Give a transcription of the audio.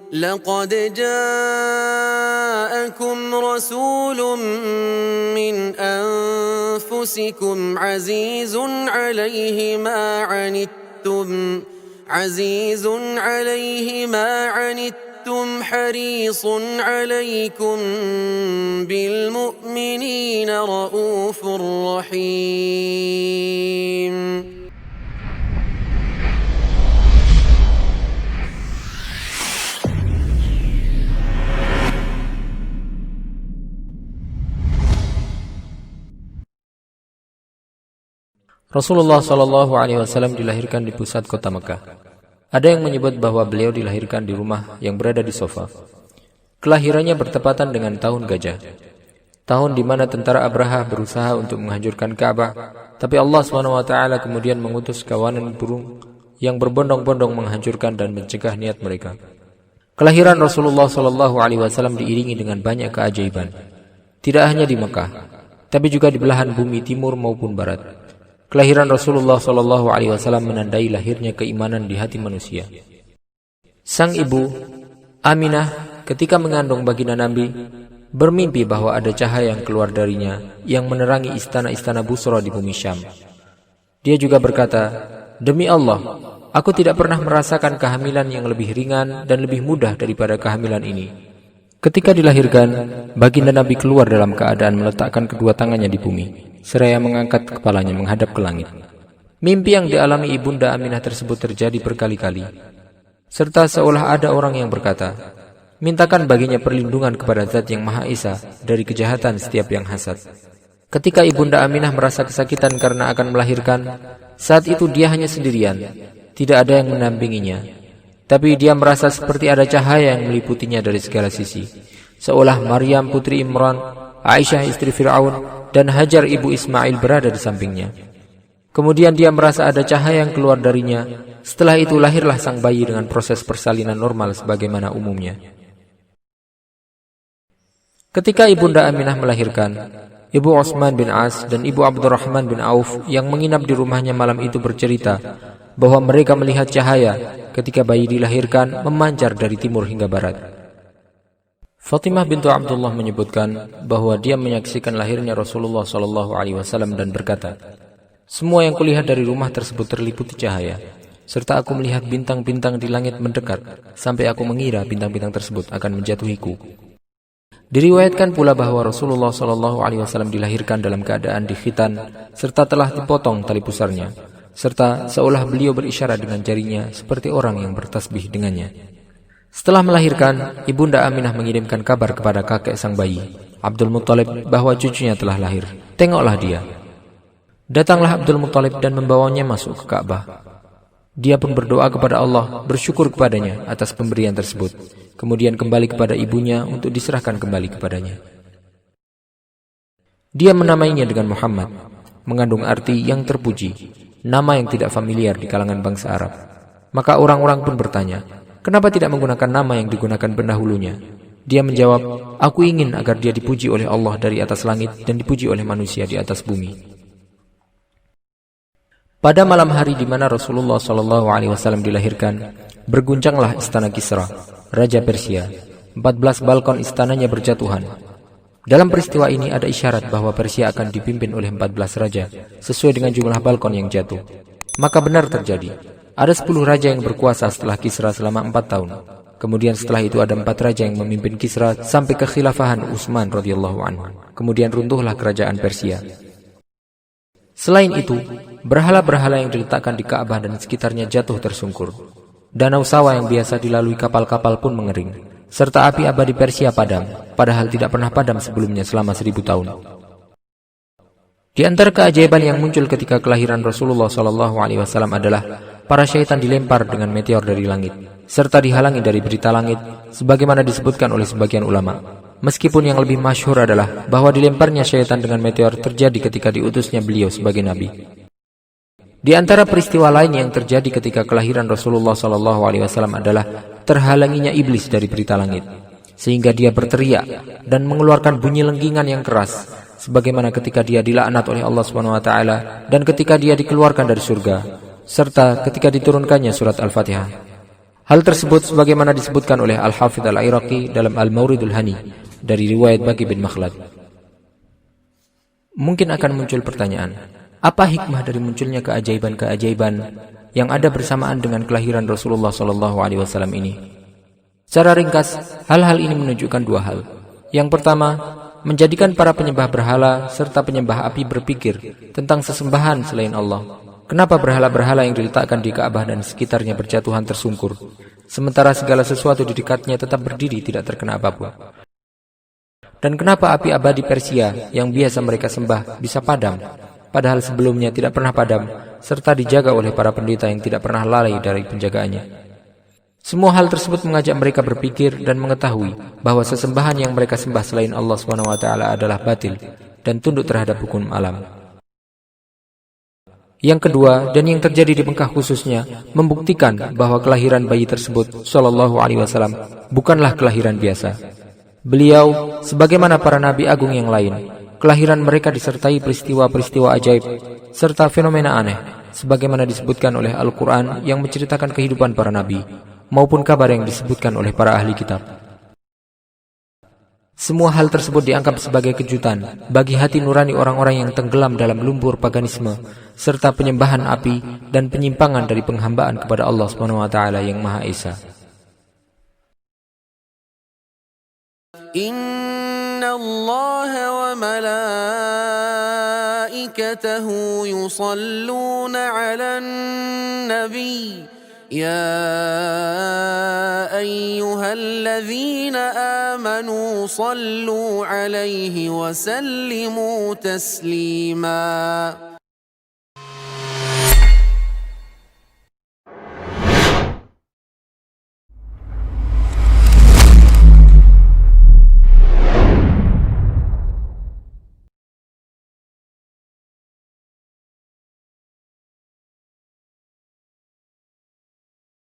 لقد جاءكم رسول من أنفسكم عزيز عليه ما عنتم حريص عليكم بالمؤمنين رؤوف رحيم. Rasulullah SAW dilahirkan di pusat kota Mekah. Ada yang menyebut bahwa beliau dilahirkan di rumah yang berada di Sofa. Kelahirannya bertepatan dengan tahun gajah, tahun di mana tentara Abraha berusaha untuk menghancurkan Ka'bah, tapi Allah SWT kemudian mengutus kawanan burung yang berbondong-bondong menghancurkan dan mencegah niat mereka. Kelahiran Rasulullah SAW diiringi dengan banyak keajaiban, tidak hanya di Mekah, tapi juga di belahan bumi timur maupun barat. Kelahiran Rasulullah SAW menandai lahirnya keimanan di hati manusia. Sang ibu, Aminah, ketika mengandung baginda Nabi, bermimpi bahwa ada cahaya yang keluar darinya yang menerangi istana-istana Busra di bumi Syam. Dia juga berkata, "Demi Allah, aku tidak pernah merasakan kehamilan yang lebih ringan dan lebih mudah daripada kehamilan ini." Ketika dilahirkan, baginda Nabi keluar dalam keadaan meletakkan kedua tangannya di bumi, seraya mengangkat kepalanya menghadap ke langit. Mimpi yang dialami ibunda Aminah tersebut terjadi berkali-kali, serta seolah ada orang yang berkata, "Mintakan baginya perlindungan kepada Zat yang Maha Esa dari kejahatan setiap yang hasad." Ketika ibunda Aminah merasa kesakitan karena akan melahirkan, saat itu dia hanya sendirian, tidak ada yang mendampinginya. Tapi dia merasa seperti ada cahaya yang meliputinya dari segala sisi, seolah Maryam putri Imran, Aisyah istri Fir'aun, dan Hajar ibu Ismail berada di sampingnya. Kemudian dia merasa ada cahaya yang keluar darinya. Setelah itu lahirlah sang bayi dengan proses persalinan normal sebagaimana umumnya. Ketika ibunda Aminah melahirkan, Ibu Utsman bin As dan Ibu Abdurrahman bin Auf yang menginap di rumahnya malam itu bercerita bahwa mereka melihat cahaya ketika bayi dilahirkan memancar dari timur hingga barat. Fatimah bintu Abdullah menyebutkan bahwa dia menyaksikan lahirnya Rasulullah SAW dan berkata, "Semua yang kulihat dari rumah tersebut terliputi cahaya, serta aku melihat bintang-bintang di langit mendekat sampai aku mengira bintang-bintang tersebut akan menjatuhiku." Diriwayatkan pula bahwa Rasulullah SAW dilahirkan dalam keadaan dikhitan serta telah dipotong tali pusarnya, serta seolah beliau berisyarat dengan jarinya seperti orang yang bertasbih dengannya. Setelah melahirkan, ibunda Aminah mengirimkan kabar kepada kakek sang bayi, Abdul Muttalib, bahwa cucunya telah lahir. Tengoklah dia. Datanglah Abdul Muttalib dan membawanya masuk ke Ka'bah. Dia pun berdoa kepada Allah, bersyukur kepadanya atas pemberian tersebut, kemudian kembali kepada ibunya untuk diserahkan kembali kepadanya. Dia menamainya dengan Muhammad, mengandung arti yang terpuji, nama yang tidak familiar di kalangan bangsa Arab. Maka orang-orang pun bertanya, kenapa tidak menggunakan nama yang digunakan pendahulunya? Dia menjawab, "Aku ingin agar dia dipuji oleh Allah dari atas langit dan dipuji oleh manusia di atas bumi." Pada malam hari di mana Rasulullah SAW dilahirkan, berguncanglah istana Kisra, Raja Persia. 14 balkon istananya berjatuhan. Dalam peristiwa ini ada isyarat bahwa Persia akan dipimpin oleh 14 raja, sesuai dengan jumlah balkon yang jatuh. Maka benar terjadi. Ada 10 raja yang berkuasa setelah Kisra selama 4 tahun. Kemudian setelah itu ada 4 raja yang memimpin Kisra sampai kekhilafahan Utsman radhiyallahu anhu. Kemudian runtuhlah kerajaan Persia. Selain itu, berhala-berhala yang diletakkan di Ka'bah dan sekitarnya jatuh tersungkur. Danau Sawa yang biasa dilalui kapal-kapal pun mengering. Serta api abadi Persia padam, padahal tidak pernah padam sebelumnya selama 1000 tahun. Di antara keajaiban yang muncul ketika kelahiran Rasulullah SAW adalah para syaitan dilempar dengan meteor dari langit, serta dihalangi dari berita langit, sebagaimana disebutkan oleh sebagian ulama. Meskipun yang lebih masyhur adalah bahwa dilemparnya syaitan dengan meteor terjadi ketika diutusnya beliau sebagai nabi. Di antara peristiwa lain yang terjadi ketika kelahiran Rasulullah SAW adalah terhalanginya iblis dari berita langit, sehingga dia berteriak dan mengeluarkan bunyi lenggingan yang keras, sebagaimana ketika dia dilaknat oleh Allah SWT dan ketika dia dikeluarkan dari surga, serta ketika diturunkannya surat Al-Fatihah. Hal tersebut sebagaimana disebutkan oleh Al-Hafidh Al-Iraqi dalam Al-Mawridul Hani dari riwayat Baqi bin Makhlad. Mungkin akan muncul pertanyaan, apa hikmah dari munculnya keajaiban-keajaiban yang ada bersamaan dengan kelahiran Rasulullah SAW ini? Secara ringkas, hal-hal ini menunjukkan dua hal. Yang pertama, menjadikan para penyembah berhala serta penyembah api berpikir tentang sesembahan selain Allah. Kenapa berhala-berhala yang diletakkan di Ka'bah dan sekitarnya berjatuhan tersungkur, sementara segala sesuatu di dekatnya tetap berdiri tidak terkena apapun? Dan kenapa api abadi Persia yang biasa mereka sembah bisa padam, padahal sebelumnya tidak pernah padam, serta dijaga oleh para pendeta yang tidak pernah lalai dari penjagaannya? Semua hal tersebut mengajak mereka berpikir dan mengetahui bahwa sesembahan yang mereka sembah selain Allah SWT adalah batil dan tunduk terhadap hukum alam. Yang kedua, dan yang terjadi di Mekah khususnya, membuktikan bahwa kelahiran bayi tersebut sallallahu alaihi wasallam bukanlah kelahiran biasa. Beliau, sebagaimana para nabi agung yang lain, kelahiran mereka disertai peristiwa-peristiwa ajaib serta fenomena aneh, sebagaimana disebutkan oleh Al-Quran yang menceritakan kehidupan para nabi, maupun kabar yang disebutkan oleh para ahli kitab. Semua hal tersebut dianggap sebagai kejutan bagi hati nurani orang-orang yang tenggelam dalam lumpur paganisme serta penyembahan api dan penyimpangan dari penghambaan kepada Allah SWT yang Maha Esa. Inna Allah wa malaikatahu yusalluna 'alan nabi. يا أيها الذين آمنوا صلوا عليه وسلموا تسليما